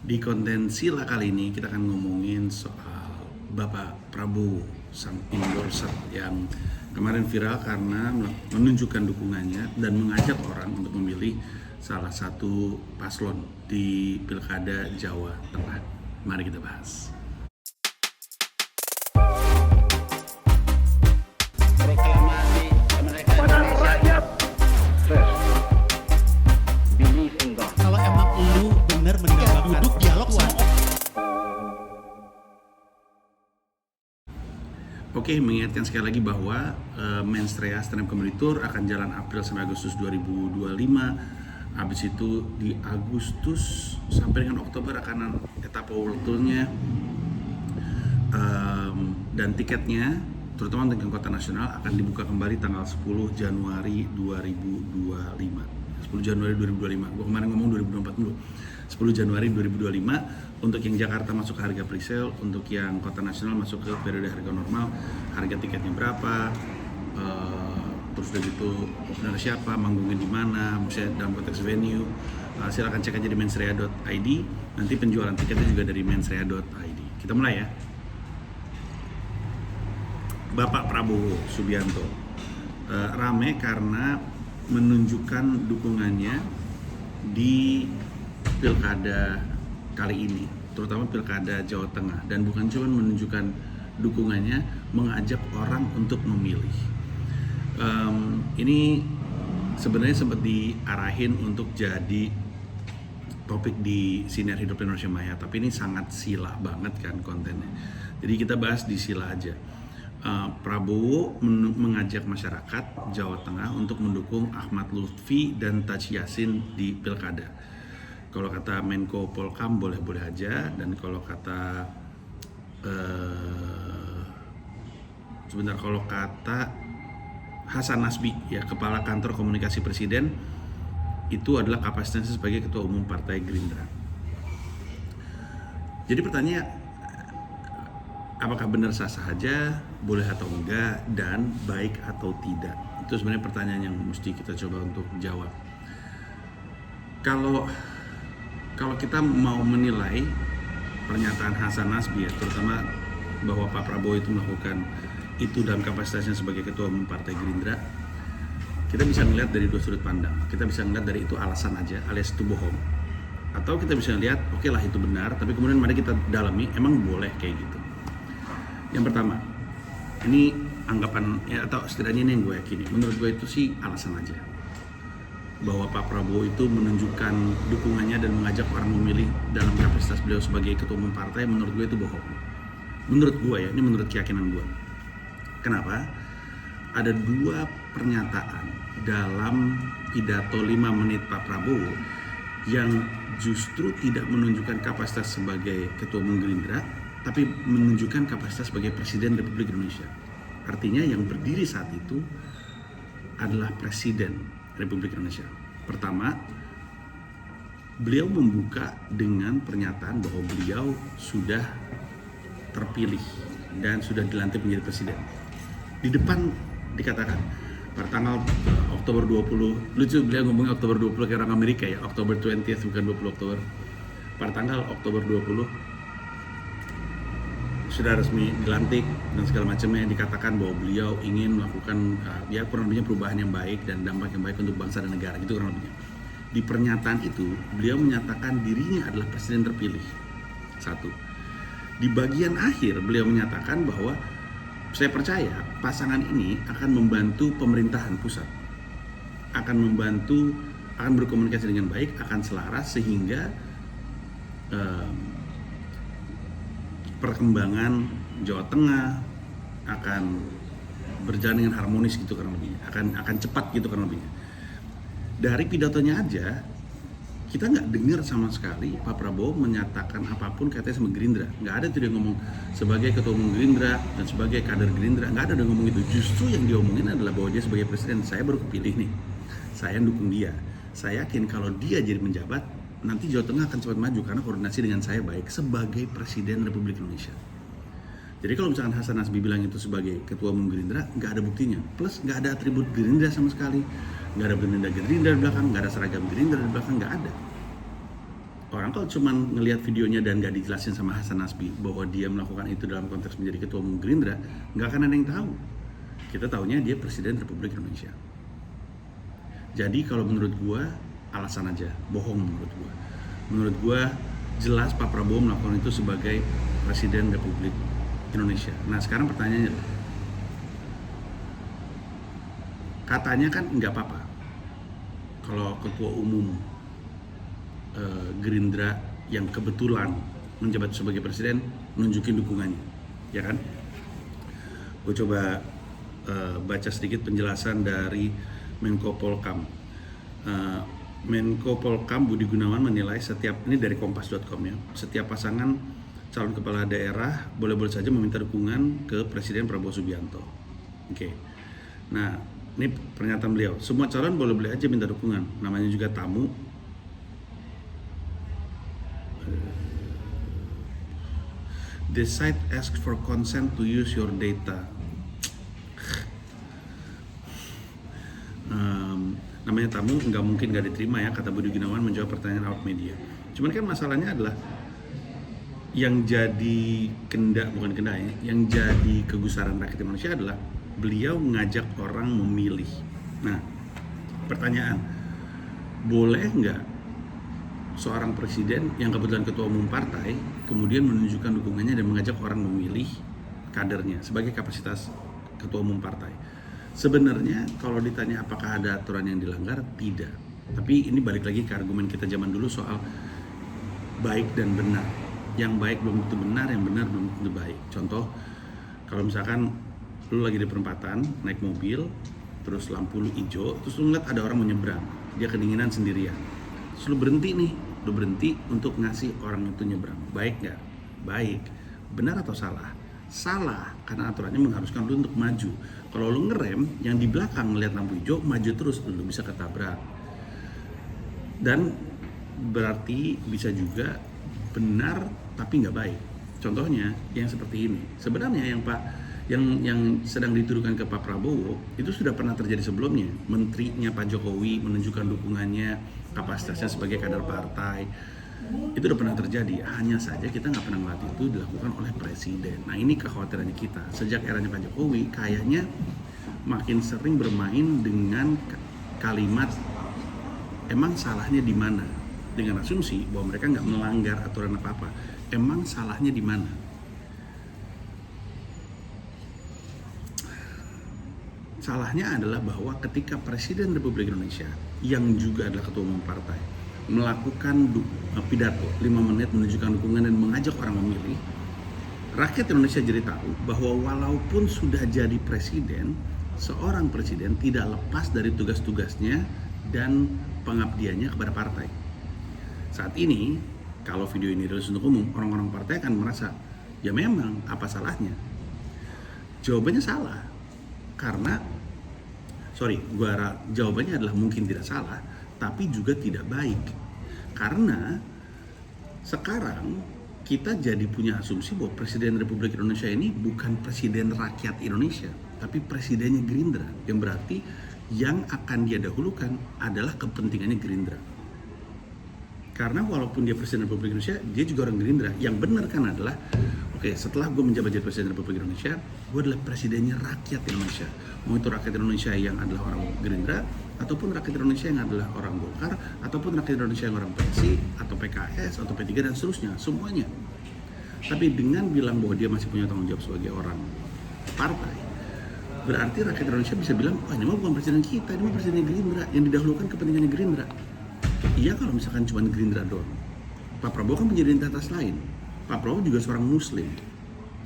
Di konten Sila kali ini kita akan ngomongin soal Bapak Prabowo, sang endorser yang kemarin viral karena menunjukkan dukungannya dan mengajak orang untuk memilih salah satu paslon di Pilkada Jawa Tengah. Mari kita bahas. Proklamasi kemerdekaan rakyat. Believe in God. Kalau emang lu bener mendapatkan duduk dialog sama Oke, mengingatkan sekali lagi bahwa Mens Rea Stand Up Comedy Tour akan jalan April sampai Agustus 2025. Habis itu di Agustus sampai dengan Oktober akan etapa World Tour-nya. Dan tiketnya terutama untuk yang kota nasional akan dibuka kembali tanggal 10 Januari 2025. 10 Januari 2025. Gua kemarin ngomong 2024 dulu. 10 Januari 2025 untuk yang Jakarta masuk ke harga presale, untuk yang kota nasional masuk ke periode harga normal. Harga tiketnya berapa? Terus udah gitu opener siapa, manggungnya di mana, misalnya dalam konteks venue. Silakan cek aja di mensrea.id. Nanti penjualan tiketnya juga dari mensrea.id. Kita mulai ya. Bapak Prabowo Subianto rame karena menunjukkan dukungannya di pilkada kali ini, terutama pilkada Jawa Tengah, dan bukan cuma menunjukkan dukungannya, mengajak orang untuk memilih. Ini sebenarnya sempat diarahin untuk jadi topik di Sinar Hidup Indonesia Maya, tapi ini sangat sila banget kan kontennya. Jadi kita bahas di sila aja. Prabowo mengajak masyarakat Jawa Tengah untuk mendukung Ahmad Lutfi dan Taji Yassin di pilkada. Kalau kata Menko Polkam boleh-boleh aja, dan kalau kata kalau kata Hasan Nasbi, ya, Kepala Kantor Komunikasi Presiden, itu adalah kapasitasnya sebagai Ketua Umum Partai Gerindra. Jadi pertanyaannya, apakah benar sah-sah saja, boleh atau enggak, dan baik atau tidak? Itu sebenarnya pertanyaan yang mesti kita coba untuk jawab. Kalau kita mau menilai pernyataan Hasan Nasbi, ya, terutama bahwa Pak Prabowo itu melakukan itu dalam kapasitasnya sebagai Ketua Umum Partai Gerindra, kita bisa melihat dari dua sudut pandang. Kita bisa melihat dari itu alasan aja, alias itu bohong. Atau kita bisa lihat, oke lah itu benar, tapi kemudian mari kita dalami, emang boleh kayak gitu. Yang pertama, ini anggapan, ya, atau setidaknya ini yang gue yakini, menurut gue itu sih alasan aja, bahwa Pak Prabowo itu menunjukkan dukungannya dan mengajak orang memilih dalam kapasitas beliau sebagai Ketua Umum Partai. Menurut gue itu bohong. Menurut gue ya, ini menurut keyakinan gue. Kenapa? Ada dua pernyataan dalam pidato 5 menit Pak Prabowo yang justru tidak menunjukkan kapasitas sebagai Ketua Umum Gerindra, tapi menunjukkan kapasitas sebagai Presiden Republik Indonesia. Artinya yang berdiri saat itu adalah Presiden Republik Indonesia. Pertama, beliau membuka dengan pernyataan bahwa beliau sudah terpilih dan sudah dilantik menjadi Presiden. Di depan dikatakan, pada tanggal Oktober 20, lucu beliau ngomongnya Oktober 20 kayak orang Amerika ya, Oktober 20th bukan 20 Oktober. Pada tanggal Oktober 20 sudah resmi dilantik dan segala macamnya, dikatakan bahwa beliau ingin melakukan ya kurang lebihnya perubahan yang baik dan dampak yang baik untuk bangsa dan negara, gitu kurang lebihnya. Di pernyataan itu beliau menyatakan dirinya adalah presiden terpilih. Satu. Di bagian akhir beliau menyatakan bahwa saya percaya pasangan ini akan membantu pemerintahan pusat, akan berkomunikasi dengan baik, akan selaras sehingga perkembangan Jawa Tengah akan berjalan dengan harmonis, gitu kan lebihnya, akan cepat, gitu kan lebihnya. Dari pidatonya aja kita nggak dengar sama sekali Pak Prabowo menyatakan apapun katanya sama Gerindra. Nggak ada tuh dia ngomong sebagai Ketua Umum Gerindra dan sebagai kader Gerindra, nggak ada dia ngomong itu. Justru yang diomongin adalah bahwa dia sebagai presiden, saya baru kepilih nih, saya dukung dia, saya yakin kalau dia jadi menjabat nanti Jawa Tengah akan cepat maju karena koordinasi dengan saya baik sebagai Presiden Republik Indonesia. Jadi kalau misalkan Hasan Nasbi bilang itu sebagai Ketua Umum Gerindra, nggak ada buktinya. Plus nggak ada atribut Gerindra sama sekali. Nggak ada bendera Gerindra di belakang, nggak ada seragam Gerindra di belakang, nggak ada. Orang kalau cuma ngelihat videonya dan nggak dijelasin sama Hasan Nasbi bahwa dia melakukan itu dalam konteks menjadi ketua umum Gerindra, nggak akan ada yang tahu. Kita taunya dia Presiden Republik Indonesia. Jadi kalau menurut gua alasan aja, bohong menurut gua. Menurut gua jelas Pak Prabowo melakukan itu sebagai Presiden Republik Indonesia. Nah sekarang pertanyaannya, katanya kan nggak apa-apa kalau ketua umum Gerindra yang kebetulan menjabat sebagai presiden nunjukin dukungannya, ya kan? Gue coba baca sedikit penjelasan dari Menko Polkam. Menko Polkam Budi Gunawan menilai ini dari kompas.com ya, setiap pasangan calon kepala daerah boleh-boleh saja meminta dukungan ke Presiden Prabowo Subianto. Oke. Nah, ini pernyataan beliau. Semua calon boleh-boleh aja minta dukungan. Namanya juga tamu. The site asks for consent to use your data. Namanya tamu nggak mungkin nggak diterima ya, kata Budi Gunawan menjawab pertanyaan awak media. Cuman kan masalahnya adalah yang jadi yang jadi kegusaran rakyat Indonesia adalah beliau ngajak orang memilih. Nah, pertanyaan, boleh nggak seorang presiden yang kebetulan ketua umum partai kemudian menunjukkan dukungannya dan mengajak orang memilih kadernya sebagai kapasitas ketua umum partai? Sebenarnya kalau ditanya apakah ada aturan yang dilanggar, tidak. Tapi ini balik lagi ke argumen kita zaman dulu soal baik dan benar. Yang baik belum tentu benar, yang benar belum tentu baik. Contoh, kalau misalkan lu lagi di perempatan naik mobil, terus lampu lu hijau, terus lu ngeliat ada orang menyeberang, dia kedinginan sendirian. Terus lu berhenti untuk ngasih orang itu nyebrang. Baik nggak? Baik. Benar atau salah? Salah, karena aturannya mengharuskan lu untuk maju. Kalau lu ngerem, yang di belakang ngeliat lampu hijau, maju terus, lu bisa ketabrak. Dan berarti bisa juga benar tapi nggak baik. Contohnya yang seperti ini. Sebenarnya yang sedang dituduhkan ke Pak Prabowo itu sudah pernah terjadi sebelumnya. Menterinya Pak Jokowi menunjukkan dukungannya, kapasitasnya sebagai kader partai, itu udah pernah terjadi. Hanya saja kita nggak pernah melihat itu dilakukan oleh presiden. Nah ini kekhawatirannya kita. Sejak eranya Pak Jokowi kayaknya makin sering bermain dengan kalimat emang salahnya di mana, dengan asumsi bahwa mereka nggak melanggar aturan apa-apa. Emang salahnya di mana? Salahnya adalah bahwa ketika Presiden Republik Indonesia yang juga adalah ketua umum partai melakukan pidato 5 menit menunjukkan dukungan dan mengajak orang memilih, rakyat Indonesia jadi tahu bahwa walaupun sudah jadi presiden, seorang presiden tidak lepas dari tugas-tugasnya dan pengabdiannya kepada partai. Saat ini, kalau video ini dirilis untuk umum, orang-orang partai akan merasa, ya memang apa salahnya? Jawabannya salah. Karena, jawabannya adalah mungkin tidak salah, tapi juga tidak baik. Karena sekarang kita jadi punya asumsi bahwa Presiden Republik Indonesia ini bukan Presiden rakyat Indonesia, tapi Presidennya Gerindra, yang berarti yang akan dia dahulukan adalah kepentingannya Gerindra. Karena walaupun dia Presiden Republik Indonesia, dia juga orang Gerindra. Yang benar kan adalah, oke, setelah gue menjabat jadi Presiden Republik Indonesia, gue adalah presidennya rakyat Indonesia. Mau itu rakyat Indonesia yang adalah orang Gerindra, ataupun rakyat Indonesia yang adalah orang Golkar, ataupun rakyat Indonesia yang orang PSI, atau PKS, atau P3, dan seterusnya, semuanya. Tapi dengan bilang bahwa dia masih punya tanggung jawab sebagai orang partai, berarti rakyat Indonesia bisa bilang, oh ini mah bukan presiden kita, ini mah presidennya Gerindra, yang didahulukan kepentingannya Gerindra. Iya kalau misalkan cuma Gerindra doang. Pak Prabowo kan menjadi entitas lain. Pak Prabowo juga seorang Muslim.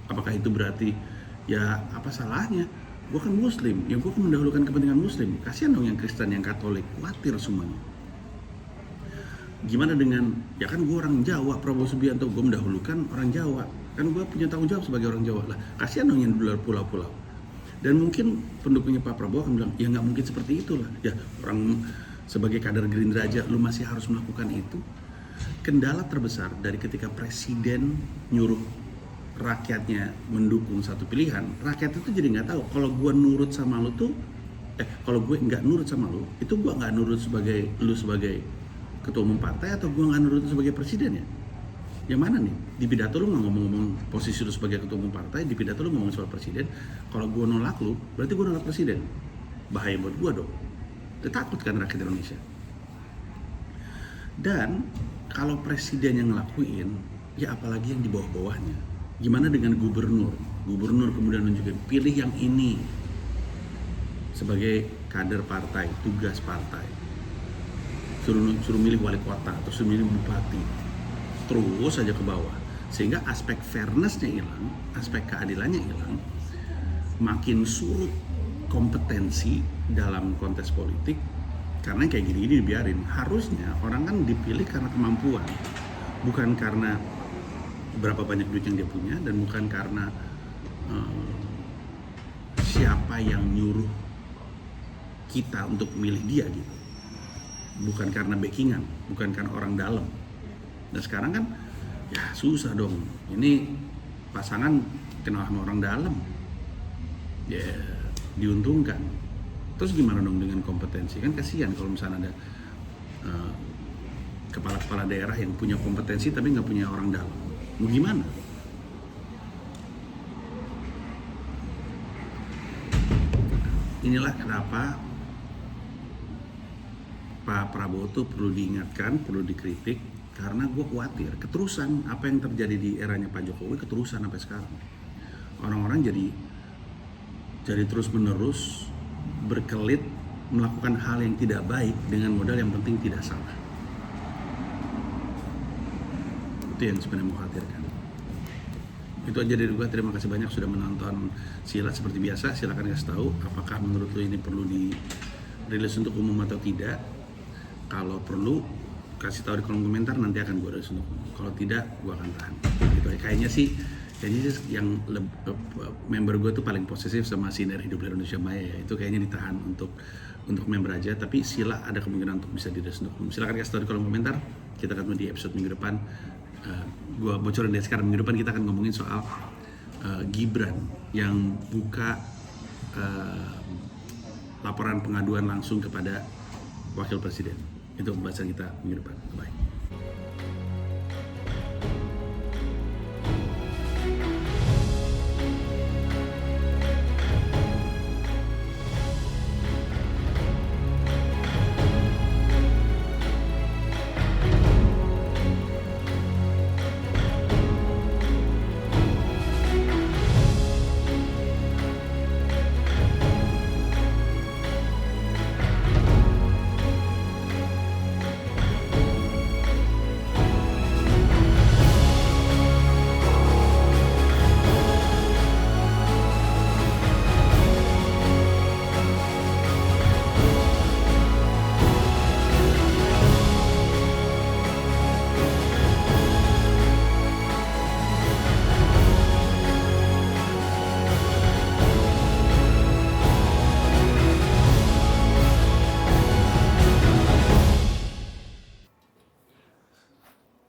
Apakah itu berarti ya apa salahnya? Gue kan Muslim, ya gue kan mendahulukan kepentingan Muslim. Kasihan dong yang Kristen, yang Katolik, khawatir semuanya. Gimana dengan, ya kan gue orang Jawa, Prabowo Subianto, gue mendahulukan orang Jawa. Kan gue punya tanggung jawab sebagai orang Jawa lah. Kasihan dong yang di luar pulau-pulau. Dan mungkin pendukungnya Pak Prabowo akan bilang, ya nggak mungkin seperti itulah. Ya orang sebagai kader Gerindra aja, lu masih harus melakukan itu. Kendala terbesar dari ketika presiden nyuruh rakyatnya mendukung satu pilihan, rakyat itu jadi nggak tahu kalau gue nurut sama lu tuh, kalau gue nggak nurut sama lu, itu gue nggak nurut sebagai lu sebagai ketua umum partai atau gue nggak nurut lu sebagai presiden ya? Yang mana nih? Di pidato lu nggak ngomong-ngomong posisi lu sebagai ketua umum partai, di pidato lu ngomong soal presiden. Kalau gue nolak lu, berarti gue nolak presiden. Bahaya buat gue dong. Dia takut kan rakyat Indonesia. Dan kalau presiden yang ngelakuin, ya apalagi yang di bawah-bawahnya. Gimana dengan gubernur? Gubernur kemudian nunjukin, pilih yang ini sebagai kader partai, tugas partai. Suruh milih wali kota atau suruh milih bupati. Terus saja ke bawah. Sehingga aspek fairness-nya hilang, aspek keadilannya hilang. Makin surut kompetensi dalam kontes politik. Karena kayak gini-gini dibiarin. Harusnya orang kan dipilih karena kemampuan, bukan karena berapa banyak duit yang dia punya, dan bukan karena siapa yang nyuruh kita untuk milih dia gitu. Bukan karena backingan, bukan karena orang dalam. Dan sekarang kan ya susah dong. Ini pasangan kenal sama orang dalam. Ya diuntungkan. Terus gimana dong dengan kompetensi? Kan kasihan kalau misalnya ada kepala-kepala daerah yang punya kompetensi tapi nggak punya orang dalam. Mau gimana? Inilah kenapa Pak Prabowo tuh perlu diingatkan, perlu dikritik, karena gue khawatir keterusan apa yang terjadi di eranya Pak Jokowi keterusan sampai sekarang. Orang-orang jadi terus-menerus berkelit melakukan hal yang tidak baik dengan modal yang penting tidak salah. Itu yang sebenarnya mengkhawatirkan. Itu aja dari gue. Terima kasih banyak sudah menonton Silat. Seperti biasa, silakan kasih tahu apakah menurut lo ini perlu dirilis untuk umum atau tidak. Kalau perlu kasih tahu di kolom komentar, nanti akan gue rilis untuk umum. Kalau tidak, gue akan tahan. Gitu. Kayaknya sih yang member gue tuh paling posesif sama Sinar Hidup Indonesia Maya ya. Itu kayaknya ditahan untuk member aja. Tapi Sila ada kemungkinan untuk bisa dirilis untuk umum. Silakan kasih tahu di kolom komentar. Kita ketemu di episode minggu depan. Gue bocorin dari sekarang, minggu depan kita akan ngomongin soal Gibran yang buka laporan pengaduan langsung kepada wakil presiden. Itu pembahasan kita minggu depan. Bye.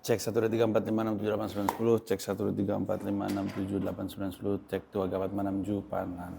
Cek 12345678910, cek 12345678910, cek 2 gapat manam ju panan.